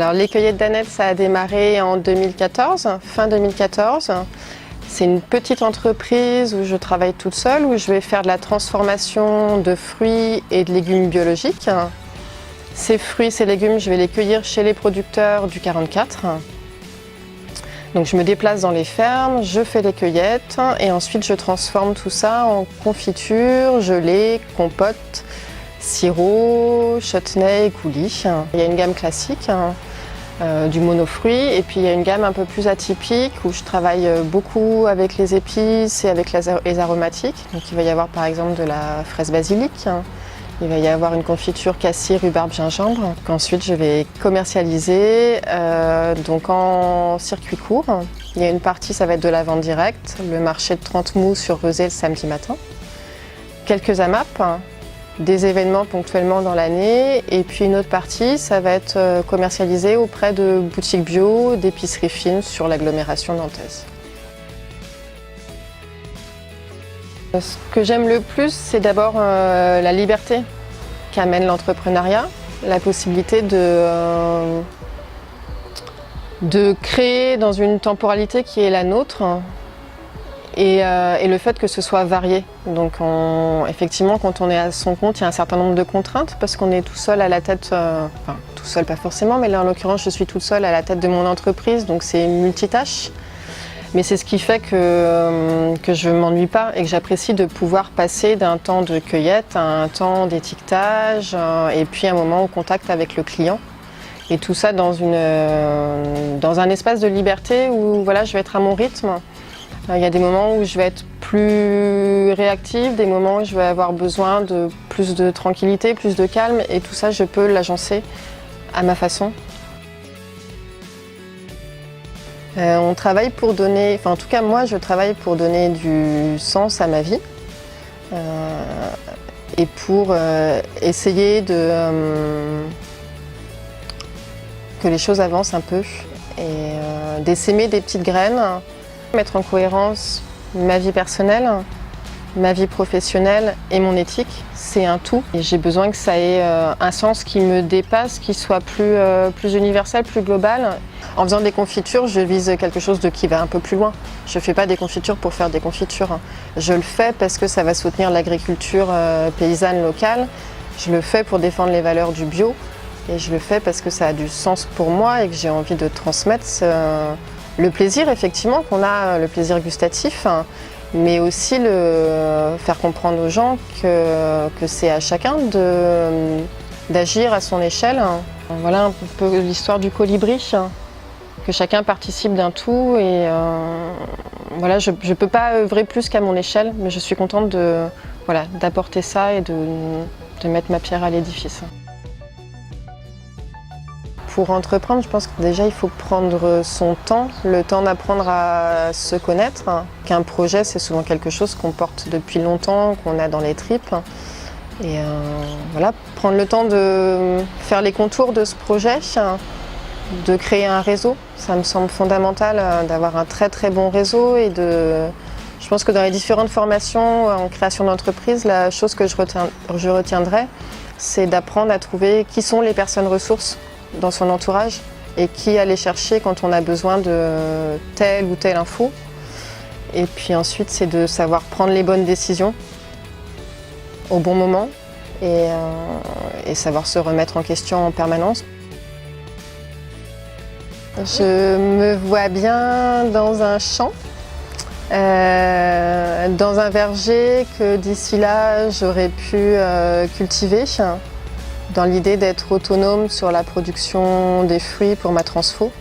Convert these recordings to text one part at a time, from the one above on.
Alors les cueillettes d'Annette, ça a démarré en 2014, fin 2014. C'est une petite entreprise où je travaille toute seule, où je vais faire de la transformation de fruits et de légumes biologiques. Ces fruits, ces légumes, je vais les cueillir chez les producteurs du 44. Donc je me déplace dans les fermes, je fais les cueillettes et ensuite je transforme tout ça en confiture, gelée, compote, sirop, chutney, coulis. Il y a une gamme classique, du monofruit, et puis il y a une gamme un peu plus atypique où je travaille beaucoup avec les épices et avec les aromatiques. Donc il va y avoir par exemple de la fraise basilic, il va y avoir une confiture cassis, rhubarbe, gingembre, qu'ensuite je vais commercialiser donc en circuit court. Il y a une partie, ça va être de la vente directe, le marché de 30 mous sur Rezé le samedi matin, quelques AMAP, des événements ponctuellement dans l'année, et puis une autre partie, ça va être commercialisé auprès de boutiques bio, d'épiceries fines sur l'agglomération nantaise. Ce que j'aime le plus, c'est d'abord la liberté qu'amène l'entrepreneuriat, la possibilité de créer dans une temporalité qui est la nôtre. Et le fait que ce soit varié. Donc effectivement, quand on est à son compte, il y a un certain nombre de contraintes parce qu'on est tout seul à la tête, enfin tout seul pas forcément, mais là en l'occurrence je suis toute seule à la tête de mon entreprise, donc c'est multitâche. Mais c'est ce qui fait que je ne m'ennuie pas et que j'apprécie de pouvoir passer d'un temps de cueillette à un temps d'étiquetage et puis un moment au contact avec le client. Et tout ça dans un espace de liberté où voilà, je vais être à mon rythme. Il y a des moments où je vais être plus réactive, des moments où je vais avoir besoin de plus de tranquillité, plus de calme, et tout ça, je peux l'agencer à ma façon. On travaille pour donner, enfin en tout cas moi, je travaille pour donner du sens à ma vie et pour essayer que les choses avancent un peu et d'essaimer des petites graines. Mettre en cohérence ma vie personnelle, ma vie professionnelle et mon éthique, c'est un tout. Et j'ai besoin que ça ait un sens qui me dépasse, qui soit plus universel, plus global. En faisant des confitures, je vise quelque chose qui va un peu plus loin. Je ne fais pas des confitures pour faire des confitures. Je le fais parce que ça va soutenir l'agriculture paysanne locale. Je le fais pour défendre les valeurs du bio. Et je le fais parce que ça a du sens pour moi et que j'ai envie de transmettre le plaisir, effectivement, qu'on a, le plaisir gustatif, mais aussi faire comprendre aux gens que c'est à chacun d'agir à son échelle. Voilà un peu l'histoire du colibri, que chacun participe d'un tout. Et voilà, je ne peux pas œuvrer plus qu'à mon échelle, mais je suis contente d'apporter ça et de mettre ma pierre à l'édifice. Pour entreprendre, je pense que déjà il faut prendre son temps, le temps d'apprendre à se connaître. Qu'un projet, c'est souvent quelque chose qu'on porte depuis longtemps, qu'on a dans les tripes. Et voilà, prendre le temps de faire les contours de ce projet, de créer un réseau. Ça me semble fondamental d'avoir un très très bon réseau et je pense que dans les différentes formations en création d'entreprise, la chose que je retiendrai, c'est d'apprendre à trouver qui sont les personnes ressources dans son entourage et qui aller chercher quand on a besoin de telle ou telle info. Et puis ensuite, c'est de savoir prendre les bonnes décisions au bon moment et savoir se remettre en question en permanence. Je me vois bien dans un champ, dans un verger que d'ici là, j'aurais pu cultiver, dans l'idée d'être autonome sur la production des fruits pour ma transfo.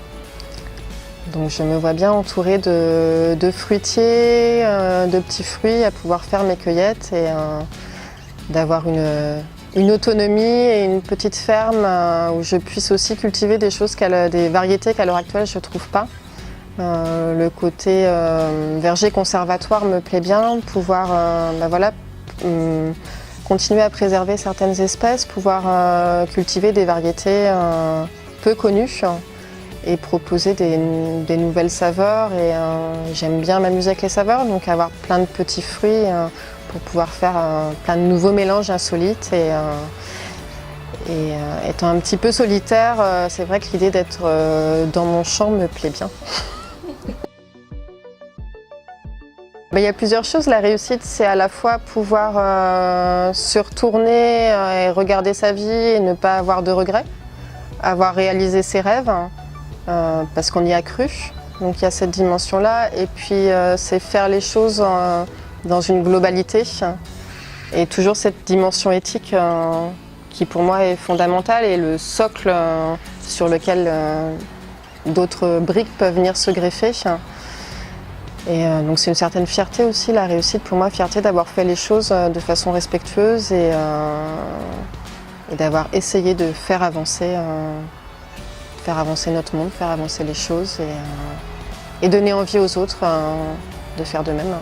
Donc je me vois bien entourée de fruitiers, de petits fruits, à pouvoir faire mes cueillettes et d'avoir une autonomie et une petite ferme où je puisse aussi cultiver des variétés qu'à l'heure actuelle je ne trouve pas. Le côté verger conservatoire me plaît bien, pouvoir continuer à préserver certaines espèces, pouvoir cultiver des variétés peu connues et proposer des nouvelles saveurs. Et j'aime bien m'amuser avec les saveurs, donc avoir plein de petits fruits pour pouvoir faire plein de nouveaux mélanges insolites Et étant un petit peu solitaire, c'est vrai que l'idée d'être dans mon champ me plaît bien. Il y a plusieurs choses. La réussite, c'est à la fois pouvoir se retourner et regarder sa vie et ne pas avoir de regrets, avoir réalisé ses rêves, parce qu'on y a cru. Donc il y a cette dimension-là. Et puis c'est faire les choses dans une globalité. Et toujours cette dimension éthique qui pour moi est fondamentale et le socle sur lequel d'autres briques peuvent venir se greffer. Et donc c'est une certaine fierté aussi, la réussite pour moi, fierté d'avoir fait les choses de façon respectueuse et d'avoir essayé de faire avancer notre monde, faire avancer les choses et donner envie aux autres de faire de même.